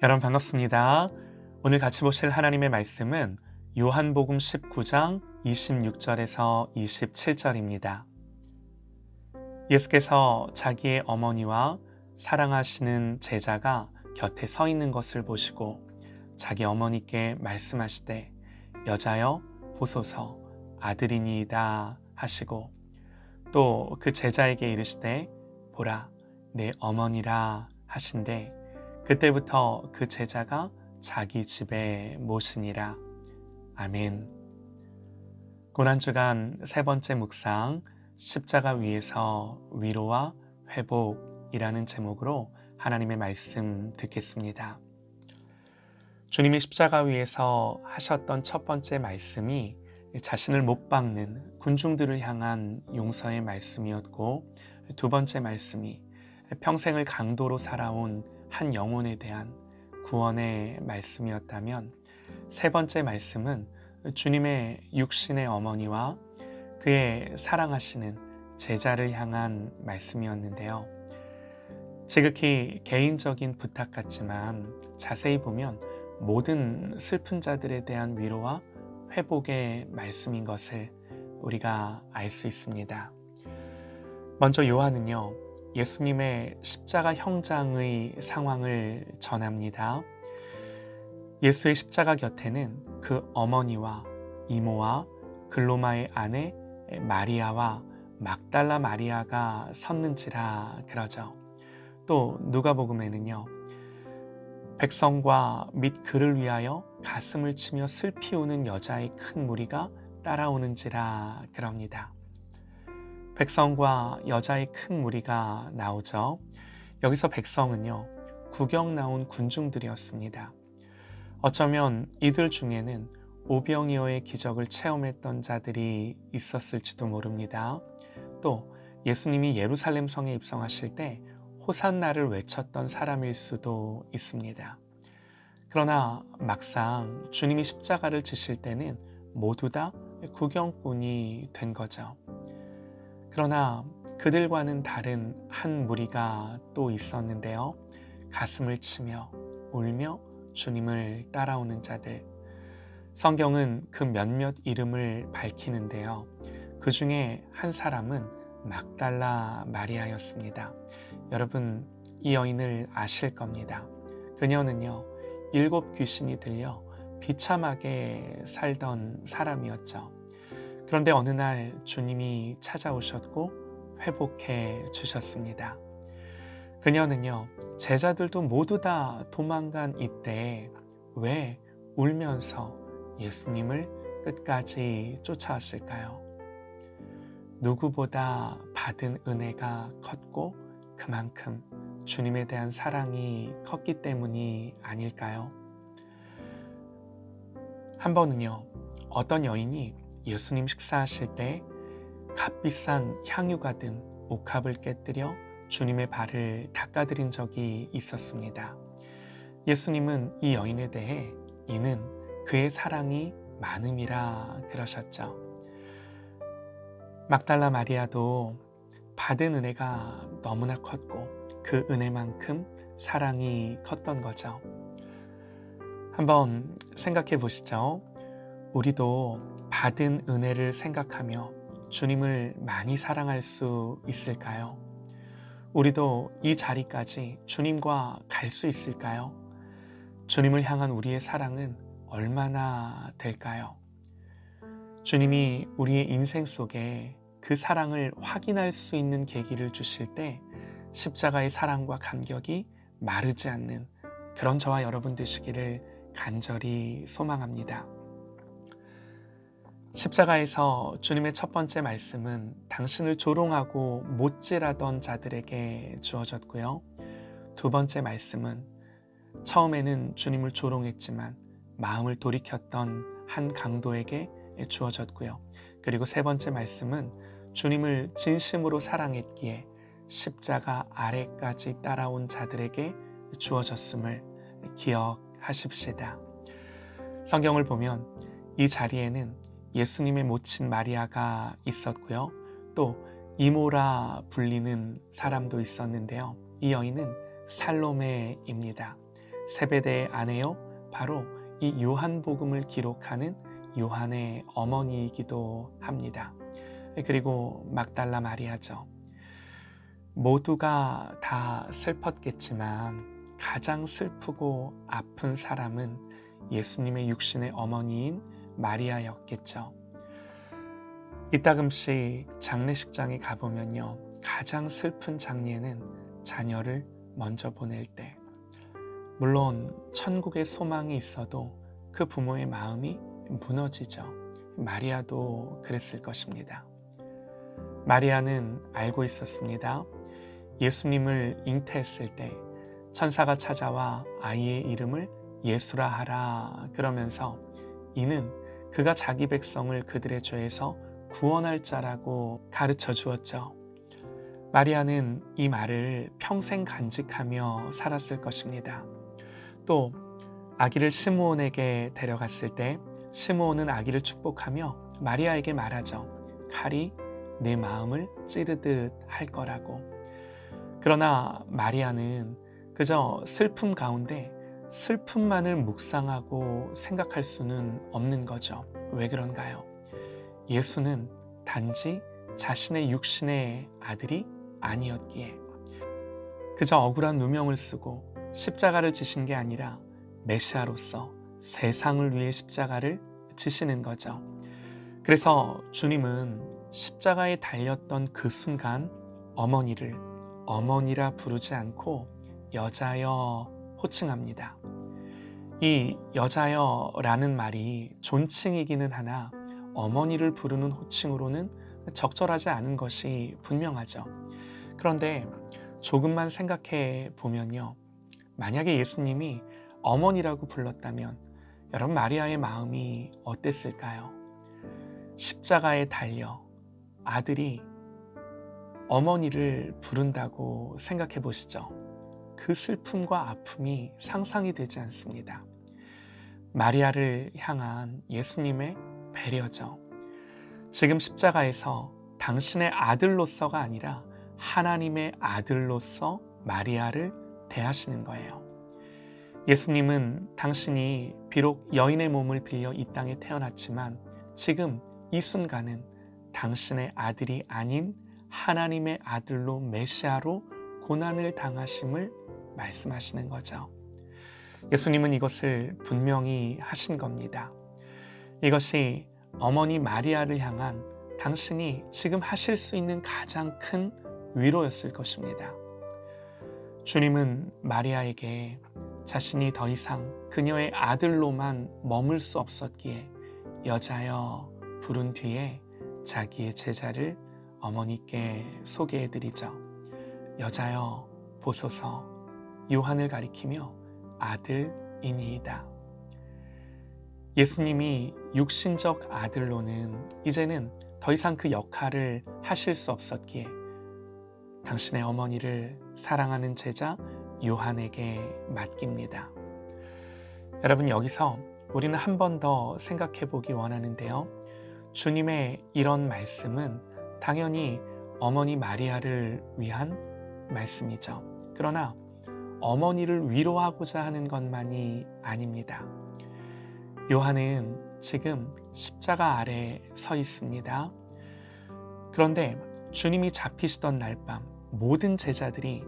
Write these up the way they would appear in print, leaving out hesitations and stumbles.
여러분 반갑습니다. 오늘 같이 보실 하나님의 말씀은 요한복음 19장 26절에서 27절입니다. 예수께서 자기의 어머니와 사랑하시는 제자가 곁에 서 있는 것을 보시고 자기 어머니께 말씀하시되 여자여 보소서 아들이니이다 하시고 또 그 제자에게 이르시되 보라 내 어머니라 하신대 그때부터 그 제자가 자기 집에 모시니라. 아멘. 고난주간 세 번째 묵상 십자가 위에서 위로와 회복이라는 제목으로 하나님의 말씀 듣겠습니다. 주님이 십자가 위에서 하셨던 첫 번째 말씀이 자신을 못 박는 군중들을 향한 용서의 말씀이었고, 두 번째 말씀이 평생을 강도로 살아온 한 영혼에 대한 구원의 말씀이었다면, 세 번째 말씀은 주님의 육신의 어머니와 그의 사랑하시는 제자를 향한 말씀이었는데요. 지극히 개인적인 부탁 같지만 자세히 보면 모든 슬픈 자들에 대한 위로와 회복의 말씀인 것을 우리가 알 수 있습니다. 먼저 요한은요, 예수님의 십자가 형장의 상황을 전합니다. 예수의 십자가 곁에는 그 어머니와 이모와 글로마의 아내 마리아와 막달라 마리아가 섰는지라 그러죠. 또 누가복음에는요, 백성과 및 그를 위하여 가슴을 치며 슬피 우는 여자의 큰 무리가 따라오는지라 그럽니다. 백성과 여자의 큰 무리가 나오죠. 여기서 백성은요, 구경 나온 군중들이었습니다. 어쩌면 이들 중에는 오병이어의 기적을 체험했던 자들이 있었을지도 모릅니다. 또 예수님이 예루살렘 성에 입성하실 때 호산나를 외쳤던 사람일 수도 있습니다. 그러나 막상 주님이 십자가를 지실 때는 모두 다 구경꾼이 된 거죠. 그러나 그들과는 다른 한 무리가 또 있었는데요. 가슴을 치며 울며 주님을 따라오는 자들. 성경은 그 몇몇 이름을 밝히는데요. 그 중에 한 사람은 막달라 마리아였습니다. 여러분, 이 여인을 아실 겁니다. 그녀는요, 7 귀신이 들려 비참하게 살던 사람이었죠. 그런데 어느 날 주님이 찾아오셨고 회복해 주셨습니다. 그녀는요, 제자들도 모두 다 도망간 이때에 왜 울면서 예수님을 끝까지 쫓아왔을까요? 누구보다 받은 은혜가 컸고 그만큼 주님에 대한 사랑이 컸기 때문이 아닐까요? 한 번은요, 어떤 여인이 예수님 식사하실 때 값비싼 향유가 든 옥합을 깨뜨려 주님의 발을 닦아드린 적이 있었습니다. 예수님은 이 여인에 대해 이는 그의 사랑이 많음이라 그러셨죠. 막달라 마리아도 받은 은혜가 너무나 컸고 그 은혜만큼 사랑이 컸던 거죠. 한번 생각해 보시죠. 우리도 받은 은혜를 생각하며 주님을 많이 사랑할 수 있을까요? 우리도 이 자리까지 주님과 갈 수 있을까요? 주님을 향한 우리의 사랑은 얼마나 될까요? 주님이 우리의 인생 속에 그 사랑을 확인할 수 있는 계기를 주실 때 십자가의 사랑과 감격이 마르지 않는 그런 저와 여러분 되시기를 간절히 소망합니다. 십자가에서 주님의 첫 번째 말씀은 당신을 조롱하고 못질하던 자들에게 주어졌고요. 두 번째 말씀은 처음에는 주님을 조롱했지만 마음을 돌이켰던 한 강도에게 주어졌고요. 그리고 세 번째 말씀은 주님을 진심으로 사랑했기에 십자가 아래까지 따라온 자들에게 주어졌음을 기억하십시다. 성경을 보면 이 자리에는 예수님의 모친 마리아가 있었고요. 또 이모라 불리는 사람도 있었는데요. 이 여인은 살로메입니다. 세베대의 아내요, 바로 이 요한복음을 기록하는 요한의 어머니이기도 합니다. 그리고 막달라 마리아죠. 모두가 다 슬펐겠지만 가장 슬프고 아픈 사람은 예수님의 육신의 어머니인 마리아였겠죠. 이따금씩 장례식장에 가보면요, 가장 슬픈 장례는 자녀를 먼저 보낼 때, 물론 천국의 소망이 있어도 그 부모의 마음이 무너지죠. 마리아도 그랬을 것입니다. 마리아는 알고 있었습니다. 예수님을 잉태했을 때 천사가 찾아와 아이의 이름을 예수라 하라 그러면서 이는 그가 자기 백성을 그들의 죄에서 구원할 자라고 가르쳐 주었죠. 마리아는 이 말을 평생 간직하며 살았을 것입니다. 또 아기를 시므온에게 데려갔을 때 시므온은 아기를 축복하며 마리아에게 말하죠. 칼이 내 마음을 찌르듯 할 거라고. 그러나 마리아는 그저 슬픔 가운데 슬픔만을 묵상하고 생각할 수는 없는 거죠. 왜 그런가요? 예수는 단지 자신의 육신의 아들이 아니었기에. 그저 억울한 누명을 쓰고 십자가를 지신 게 아니라 메시아로서 세상을 위해 십자가를 지시는 거죠. 그래서 주님은 십자가에 달렸던 그 순간 어머니를 어머니라 부르지 않고 여자여 호칭합니다. 이 여자여라는 말이 존칭이기는 하나 어머니를 부르는 호칭으로는 적절하지 않은 것이 분명하죠. 그런데 조금만 생각해 보면요, 만약에 예수님이 어머니라고 불렀다면 여러분 마리아의 마음이 어땠을까요? 십자가에 달려 아들이 어머니를 부른다고 생각해 보시죠. 그 슬픔과 아픔이 상상이 되지 않습니다. 마리아를 향한 예수님의 배려죠. 지금 십자가에서 당신의 아들로서가 아니라 하나님의 아들로서 마리아를 대하시는 거예요. 예수님은 당신이 비록 여인의 몸을 빌려 이 땅에 태어났지만 지금 이 순간은 당신의 아들이 아닌 하나님의 아들로 메시아로 고난을 당하심을 말씀하시는 거죠. 예수님은 이것을 분명히 하신 겁니다. 이것이 어머니 마리아를 향한 당신이 지금 하실 수 있는 가장 큰 위로였을 것입니다. 주님은 마리아에게 자신이 더 이상 그녀의 아들로만 머물 수 없었기에 여자여 부른 뒤에 자기의 제자를 어머니께 소개해드리죠. 여자여 보소서, 요한을 가리키며 아들이니이다. 예수님이 육신적 아들로는 이제는 더 이상 그 역할을 하실 수 없었기에 당신의 어머니를 사랑하는 제자 요한에게 맡깁니다. 여러분, 여기서 우리는 한 번 더 생각해 보기 원하는데요. 주님의 이런 말씀은 당연히 어머니 마리아를 위한 말씀이죠. 그러나 어머니를 위로하고자 하는 것만이 아닙니다. 요한은 지금 십자가 아래 서 있습니다. 그런데 주님이 잡히시던 날 밤 모든 제자들이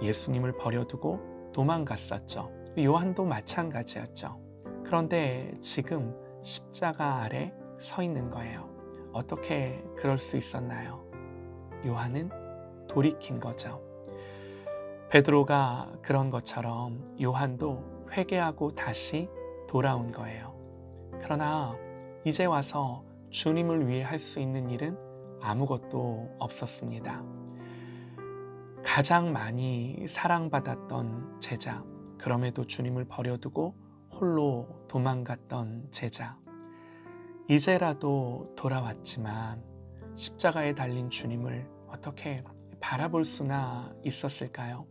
예수님을 버려두고 도망갔었죠. 요한도 마찬가지였죠. 그런데 지금 십자가 아래 서 있는 거예요. 어떻게 그럴 수 있었나요? 요한은 돌이킨 거죠. 베드로가 그런 것처럼 요한도 회개하고 다시 돌아온 거예요. 그러나 이제 와서 주님을 위해 할 수 있는 일은 아무것도 없었습니다. 가장 많이 사랑받았던 제자, 그럼에도 주님을 버려두고 홀로 도망갔던 제자, 이제라도 돌아왔지만 십자가에 달린 주님을 어떻게 바라볼 수나 있었을까요?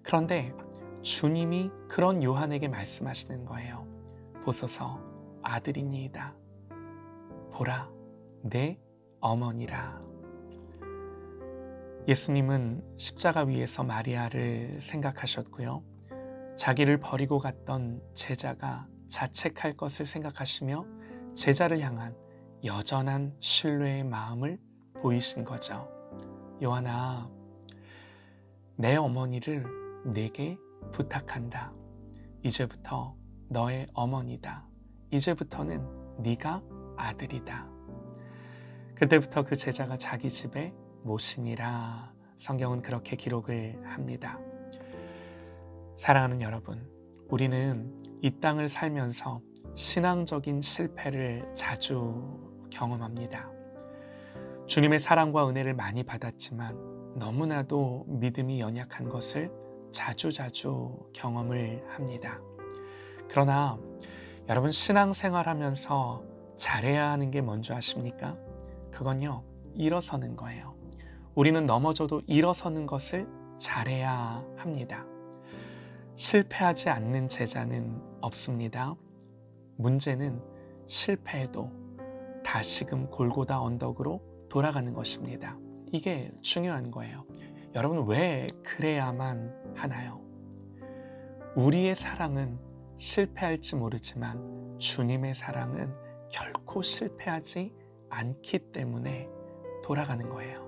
그런데 주님이 그런 요한에게 말씀하시는 거예요. 보소서, 아들이니이다. 보라, 내 어머니라. 예수님은 십자가 위에서 마리아를 생각하셨고요. 자기를 버리고 갔던 제자가 자책할 것을 생각하시며 제자를 향한 여전한 신뢰의 마음을 보이신 거죠. 요한아, 내 어머니를 내게 부탁한다. 이제부터 너의 어머니다. 이제부터는 네가 아들이다. 그때부터 그 제자가 자기 집에 모시니라. 성경은 그렇게 기록을 합니다. 사랑하는 여러분, 우리는 이 땅을 살면서 신앙적인 실패를 자주 경험합니다. 주님의 사랑과 은혜를 많이 받았지만 너무나도 믿음이 연약한 것을 자주자주 경험을 합니다. 그러나 여러분, 신앙생활하면서 잘해야 하는 게 뭔지 아십니까? 그건요, 일어서는 거예요. 우리는 넘어져도 일어서는 것을 잘해야 합니다. 실패하지 않는 제자는 없습니다. 문제는 실패해도 다시금 골고다 언덕으로 돌아가는 것입니다. 이게 중요한 거예요. 여러분, 왜 그래야만 하나요? 우리의 사랑은 실패할지 모르지만 주님의 사랑은 결코 실패하지 않기 때문에 돌아가는 거예요.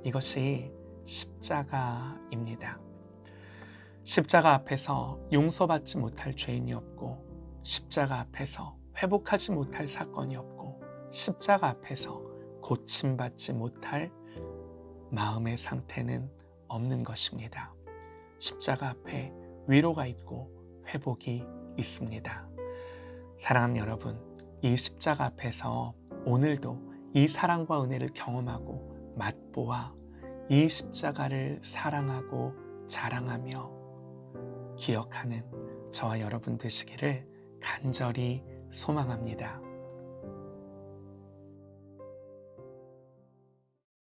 이것이 십자가입니다. 십자가 앞에서 용서받지 못할 죄인이 없고, 십자가 앞에서 회복하지 못할 사건이 없고, 십자가 앞에서 고침받지 못할 마음의 상태는 없는 것입니다. 십자가 앞에 위로가 있고 회복이 있습니다. 사랑하는 여러분, 이 십자가 앞에서 오늘도 이 사랑과 은혜를 경험하고 맛보아 이 십자가를 사랑하고 자랑하며 기억하는 저와 여러분 되시기를 간절히 소망합니다.